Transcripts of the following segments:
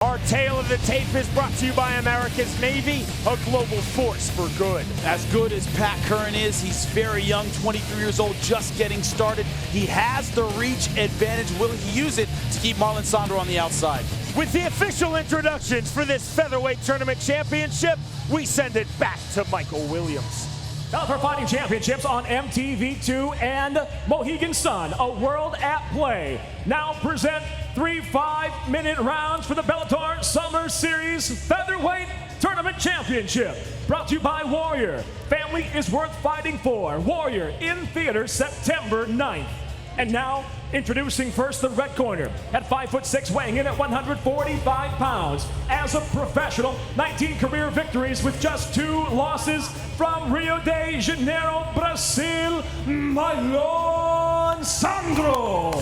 Our tale of the tape is brought to you by America's Navy, a global force for good. As good as Pat Curran is, he's very young, 23 years old, just getting started. He has the reach advantage. Will he use it to keep Marlon Sandro on the outside? With the official introductions for this featherweight tournament championship, we send it back to Michael Williams. Bellator Fighting Championships on MTV2 and Mohegan Sun, a world at play. Now present 3 5-minute rounds for the Bellator Summer Series Featherweight Tournament Championship. Brought to you by Warrior. Family is worth fighting for. Warrior in theater September 9th. And now, introducing first the red corner. At 5'6", weighing in at 145 pounds. As a professional, 19 career victories with just 2 losses from Rio de Janeiro, Brazil, Marlon Sandro.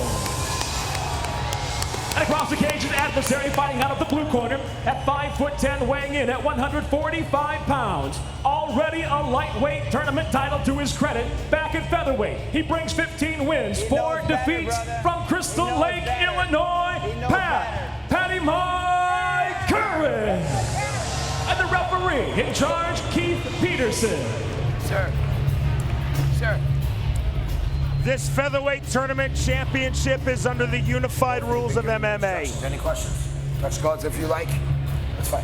And across the cage, an adversary fighting out of the blue corner at 5'10", weighing in at 145 pounds. Already a lightweight tournament title to his credit. Back at featherweight, he brings 15 wins, 4 defeats from Crystal Lake, Illinois. Patty Mike Curran. And the referee in charge, Keith Peterson. Sir. This featherweight tournament championship is under the unified rules of MMA. Any questions? Touch cards if you like. Let's fight.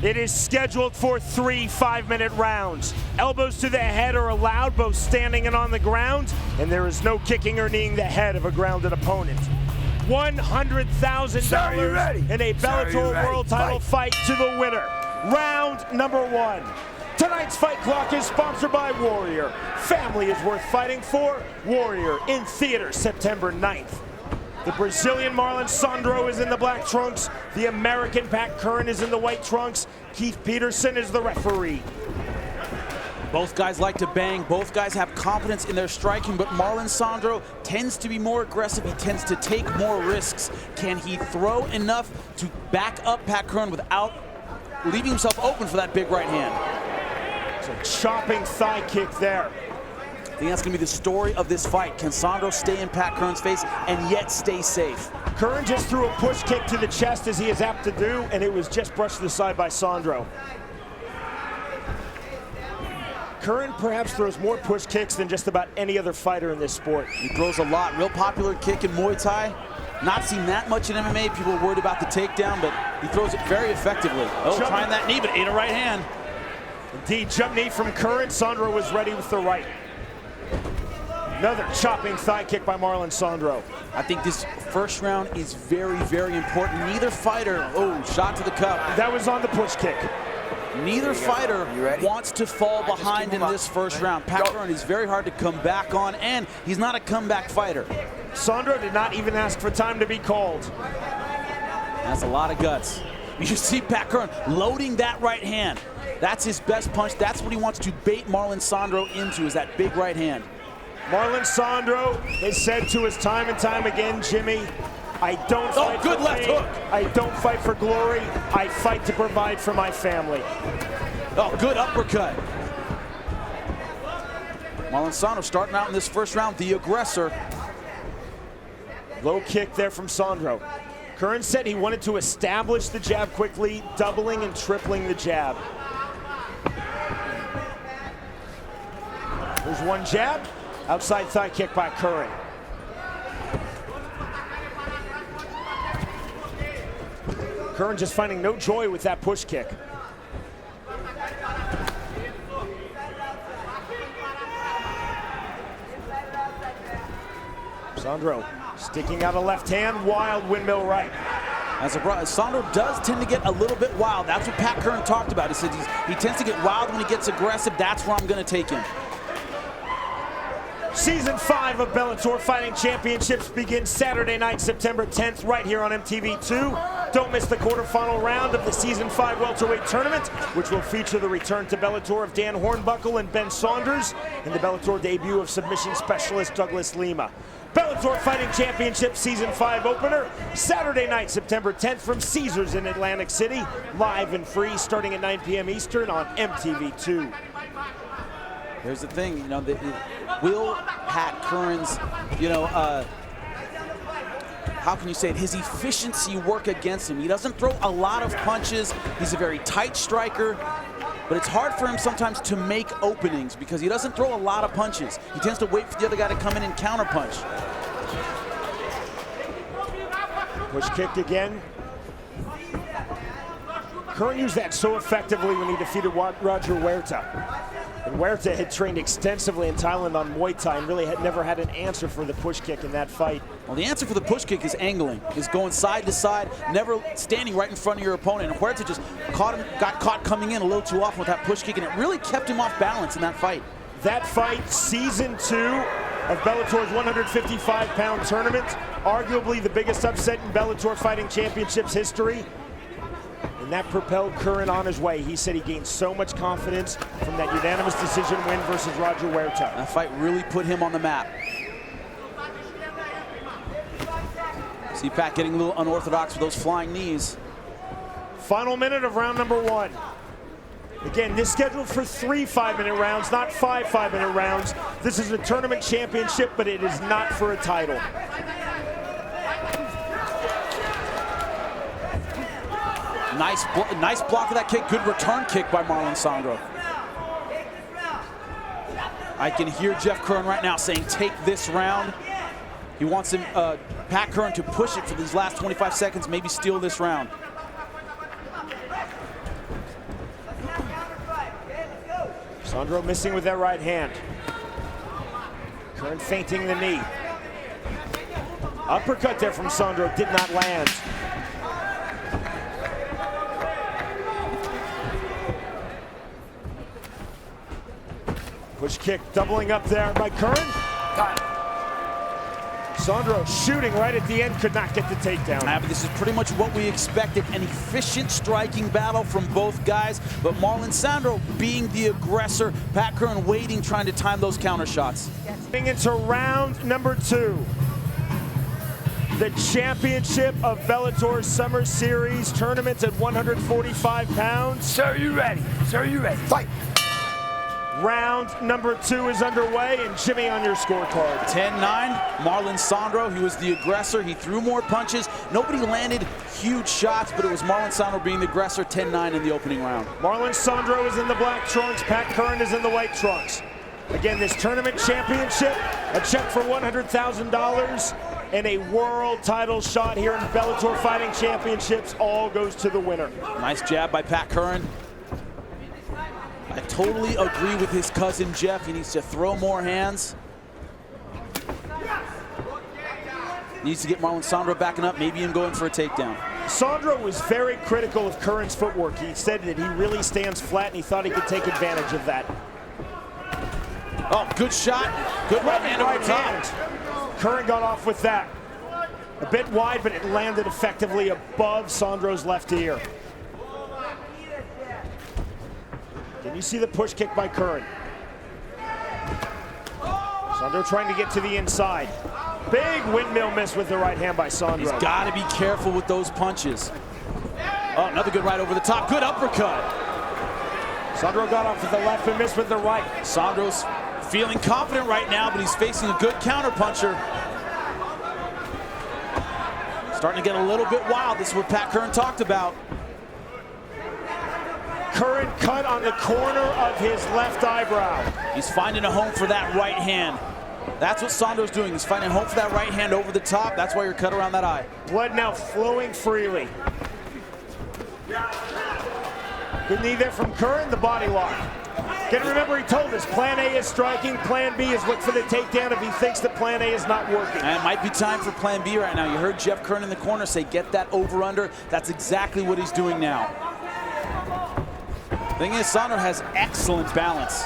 It is scheduled for 3 5-minute rounds. Elbows to the head are allowed, both standing and on the ground, and there is no kicking or kneeing the head of a grounded opponent. $100,000 in a Bellator World Title fight to the winner. Round number 1. Tonight's fight clock is sponsored by Warrior. Family is worth fighting for. Warrior in theater September 9th. The Brazilian Marlon Sandro is in the black trunks. The American Pat Curran is in the white trunks. Keith Peterson is the referee. Both guys like to bang. Both guys have confidence in their striking, but Marlon Sandro tends to be more aggressive. He tends to take more risks. Can he throw enough to back up Pat Curran without leaving himself open for that big right hand? It's a chopping thigh kick there. I think that's going to be the story of this fight. Can Sandro stay in Pat Curran's face and yet stay safe? Curran just threw a push kick to the chest, as he is apt to do, and it was just brushed to the side by Sandro. Curran perhaps throws more push kicks than just about any other fighter in this sport. He throws a lot. Real popular kick in Muay Thai. Not seen that much in MMA. People are worried about the takedown, but he throws it very effectively. Oh, trying that knee, but ate a right hand. Indeed, jump knee from Curran. Sandro was ready with the right. Another chopping thigh kick by Marlon Sandro. I think this first round is very, very important. Neither fighter, shot to the cup. That was on the push kick. Neither fighter wants to fall behind in this first round. Pat Curran is very hard to come back on, and he's not a comeback fighter. Sandro did not even ask for time to be called. That's a lot of guts. You see Pat Curran loading that right hand. That's his best punch. That's what he wants to bait Marlon Sandro into, is that big right hand. Marlon Sandro has said to us time and time again, Jimmy, I don't fight good for left fame. hook. I don't fight for glory. I fight to provide for my family. Oh, good uppercut. Marlon Sandro starting out in this first round, the aggressor. Low kick there from Sandro. Curran said he wanted to establish the jab quickly, doubling and tripling the jab. There's one jab, outside thigh kick by Curran. Curran just finding no joy with that push kick. Sandro sticking out a left hand, wild windmill right. Sandro does tend to get a little bit wild. That's what Pat Curran talked about. He said he tends to get wild when he gets aggressive. That's where I'm going to take him. Season 5 of Bellator Fighting Championships begins Saturday night, September 10th, right here on MTV2. Don't miss the quarterfinal round of the Season 5 welterweight tournament, which will feature the return to Bellator of Dan Hornbuckle and Ben Saunders, and the Bellator debut of submission specialist Douglas Lima. Bellator Fighting Championship Season 5 opener, Saturday night, September 10th from Caesars in Atlantic City, live and free starting at 9 p.m. Eastern on MTV2. Here's the thing, will Pat Curran's, how can you say it, his efficiency work against him. He doesn't throw a lot of punches. He's a very tight striker, but it's hard for him sometimes to make openings because he doesn't throw a lot of punches. He tends to wait for the other guy to come in and counterpunch. Push kick again. Curran used that so effectively when he defeated Roger Huerta. And Huerta had trained extensively in Thailand on Muay Thai and really had never had an answer for the push kick in that fight. Well, the answer for the push kick is angling, is going side to side, never standing right in front of your opponent. And Huerta just got caught coming in a little too often with that push kick, and it really kept him off balance in that fight. That fight, season 2 of Bellator's 155-pound tournament, arguably the biggest upset in Bellator Fighting Championships history. And that propelled Curran on his way. He said he gained so much confidence from that unanimous decision win versus Roger Huerta. That fight really put him on the map. See Pat getting a little unorthodox with those flying knees. Final minute of round number 1. Again, this scheduled for 3 5-minute rounds, not 5 5-minute rounds. This is a tournament championship, but it is not for a title. Nice block of that kick. Good return kick by Marlon Sandro. I can hear Jeff Curran right now saying, take this round. He wants him, Pat Curran to push it for these last 25 seconds, maybe steal this round. Sandro missing with that right hand. Curran feinting the knee. Uppercut there from Sandro, did not land. Push kick, doubling up there by Curran. Sandro shooting right at the end, could not get the takedown. But this is pretty much what we expected, an efficient striking battle from both guys, but Marlon Sandro being the aggressor, Pat Curran waiting, trying to time those counter shots. Getting into round number 2. The championship of Bellator's Summer Series tournament at 145 pounds. Sir, you ready? Sir, you ready? Fight! Round number 2 is underway, and Jimmy on your scorecard. 10-9, Marlon Sandro, he was the aggressor. He threw more punches. Nobody landed huge shots, but it was Marlon Sandro being the aggressor, 10-9 in the opening round. Marlon Sandro is in the black trunks, Pat Curran is in the white trunks. Again, this tournament championship, a check for $100,000, and a world title shot here in Bellator Fighting Championships, all goes to the winner. Nice jab by Pat Curran. I totally agree with his cousin Jeff. He needs to throw more hands. Needs to get Marlon Sandro backing up, maybe even going for a takedown. Sandro was very critical of Curran's footwork. He said that he really stands flat and he thought he could take advantage of that. Oh, good shot. Good right hand over the top. Curran got off with that. A bit wide, but it landed effectively above Sandro's left ear. Can you see the push kick by Curran? Sandro trying to get to the inside. Big windmill miss with the right hand by Sandro. He's got to be careful with those punches. Oh, another good right over the top. Good uppercut. Sandro got off with the left and missed with the right. Sandro's feeling confident right now, but he's facing a good counterpuncher. Starting to get a little bit wild. This is what Pat Curran talked about. Curran cut on the corner of his left eyebrow. He's finding a home for that right hand. That's what Sandro's doing. He's finding a home for that right hand over the top. That's why you're cut around that eye. Blood now flowing freely. Good knee there from Curran, the body lock. Again, remember, he told us plan A is striking, plan B is look for the takedown if he thinks that plan A is not working. And it might be time for plan B right now. You heard Jeff Curran in the corner say, get that over-under. That's exactly what he's doing now. The thing is, Sandro has excellent balance.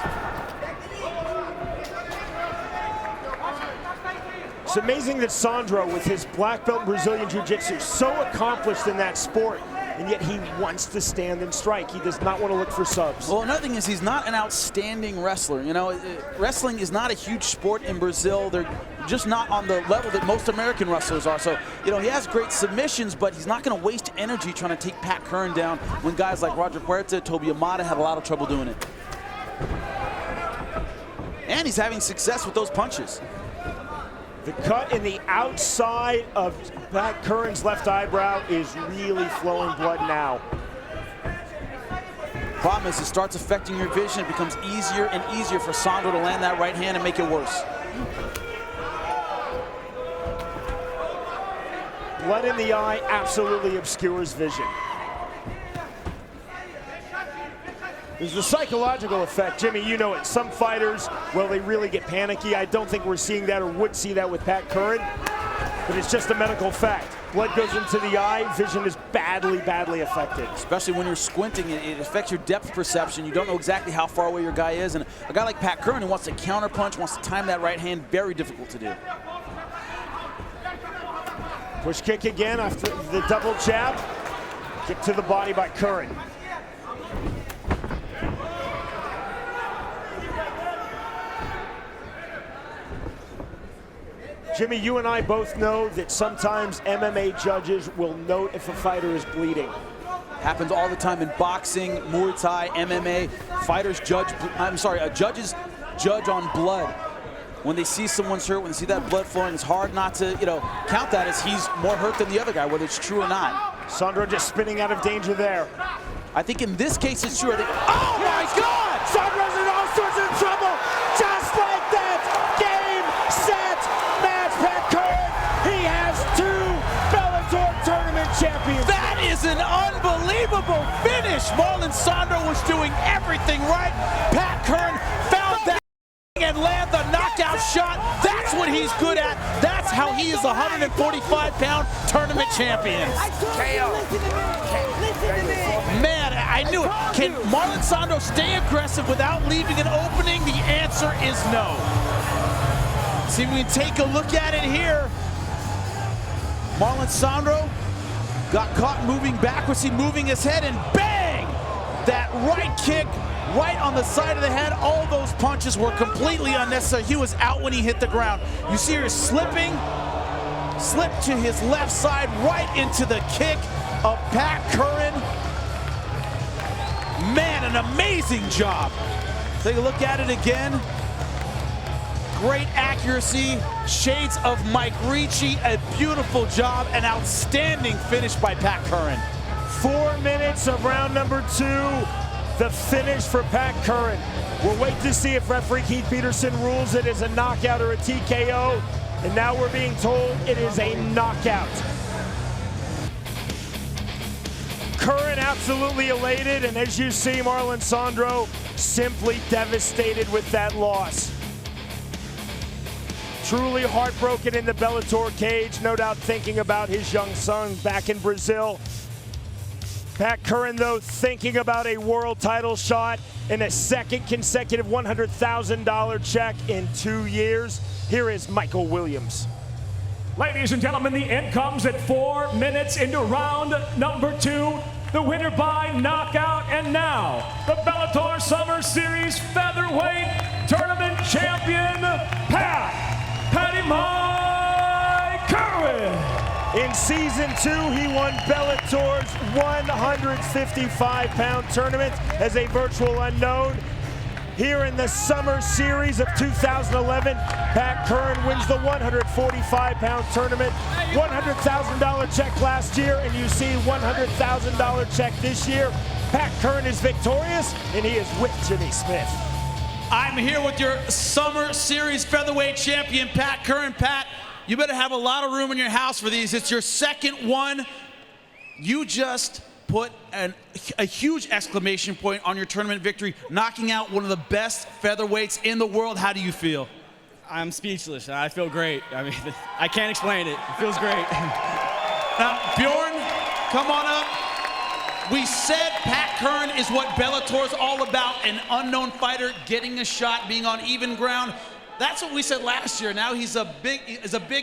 It's amazing that Sandro, with his black belt in Brazilian Jiu-Jitsu, so accomplished in that sport, and yet he wants to stand and strike. He does not want to look for subs. Well, another thing is he's not an outstanding wrestler. You know, wrestling is not a huge sport in Brazil. They're just not on the level that most American wrestlers are. So, you know, he has great submissions, but he's not going to waste energy trying to take Pat Curran down when guys like Roger Huerta, Toby Amada had a lot of trouble doing it. And he's having success with those punches. The cut in the outside of Pat Curran's left eyebrow is really flowing blood now. Problem is, it starts affecting your vision. It becomes easier and easier for Sandro to land that right hand and make it worse. Blood in the eye absolutely obscures vision. There's the psychological effect. Jimmy, you know it. Some fighters, well, they really get panicky. I don't think we're seeing that or would see that with Pat Curran, but it's just a medical fact. Blood goes into the eye, vision is badly, badly affected. Especially when you're squinting, it affects your depth perception. You don't know exactly how far away your guy is, and a guy like Pat Curran who wants to counterpunch, wants to time that right hand, very difficult to do. Push kick again after the double jab. Kick to the body by Curran. Jimmy, you and I both know that sometimes MMA judges will note if a fighter is bleeding. Happens all the time in boxing, Muay Thai, MMA. Fighters judge, judges judge on blood. When they see someone's hurt, when they see that blood flowing, it's hard not to, count that as he's more hurt than the other guy, whether it's true or not. Sandro just spinning out of danger there. I think in this case it's true. Oh my God! Sandro's in all sorts of trouble, just like that. Game, set, match. Pat Curran, he has 2 Bellator tournament champions. That is an unbelievable finish. Marlon Sandro was doing everything right. Pat Curran found that and land the knockout shot. That's what he's good at. That's how he is a 145-pound tournament champion. Man, I knew it. Can Marlon Sandro stay aggressive without leaving an opening? The answer is no. See if we can take a look at it here. Marlon Sandro got caught moving backwards. He moving his head and bang! That right kick right on the side of the head. All those punches were completely unnecessary. He was out when he hit the ground. You see her slipping, slip to his left side, right into the kick of Pat Curran. Man, an amazing job. Take a look at it again. Great accuracy, shades of Mike Ricci, a beautiful job, an outstanding finish by Pat Curran. 4 minutes of round number 2. The finish for Pat Curran. We'll wait to see if referee Keith Peterson rules it as a knockout or a TKO. And now we're being told it is a knockout. Curran absolutely elated, and as you see, Marlon Sandro simply devastated with that loss. Truly heartbroken in the Bellator cage, no doubt thinking about his young son back in Brazil. Pat Curran, though, thinking about a world title shot and a second consecutive $100,000 check in 2 years. Here is Michael Williams. Ladies and gentlemen, the end comes at 4 minutes into round number 2. The winner by knockout, and now the Bellator Summer Series Featherweight Tournament Champion, Patty Mike Curran. In season 2, he won Bellator's 155-pound tournament as a virtual unknown. Here in the Summer Series of 2011, Pat Curran wins the 145-pound tournament. $100,000 check last year, and you see $100,000 check this year. Pat Curran is victorious, and he is with Jimmy Smith. I'm here with your Summer Series Featherweight Champion, Pat Curran. Pat, you better have a lot of room in your house for these. It's your second one. You just put a huge exclamation point on your tournament victory, knocking out one of the best featherweights in the world. How do you feel? I'm speechless. I feel great. I mean, I can't explain it. It feels great. Now, Bjorn, come on up. We said Pat Curran is what Bellator is all about, an unknown fighter getting a shot, being on even ground. That's what we said last year. Now he's a big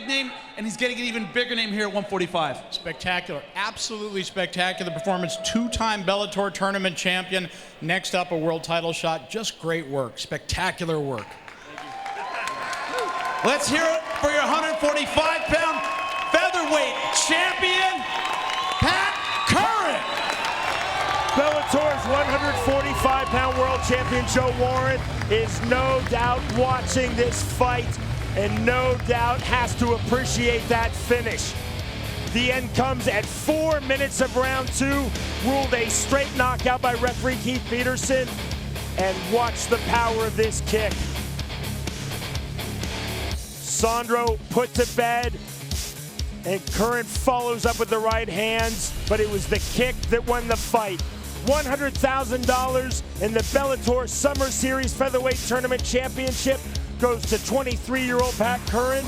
name, and he's getting an even bigger name here at 145. Spectacular, absolutely spectacular performance. 2-time Bellator tournament champion. Next up, a world title shot. Just great work, spectacular work. Let's hear it for your 145-pound featherweight champion, Pat Curran. Bellator's 145-pound world champion Joe Warren is no doubt watching this fight and no doubt has to appreciate that finish. The end comes at 4 minutes of round 2, ruled a straight knockout by referee Keith Peterson. And watch the power of this kick. Sandro put to bed, and Curran follows up with the right hands, but it was the kick that won the fight. $100,000 in the Bellator Summer Series Featherweight Tournament Championship goes to 23-year-old Pat Curran.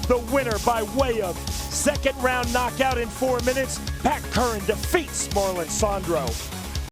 The winner by way of second round knockout in 4 minutes, Pat Curran defeats Marlon Sandro.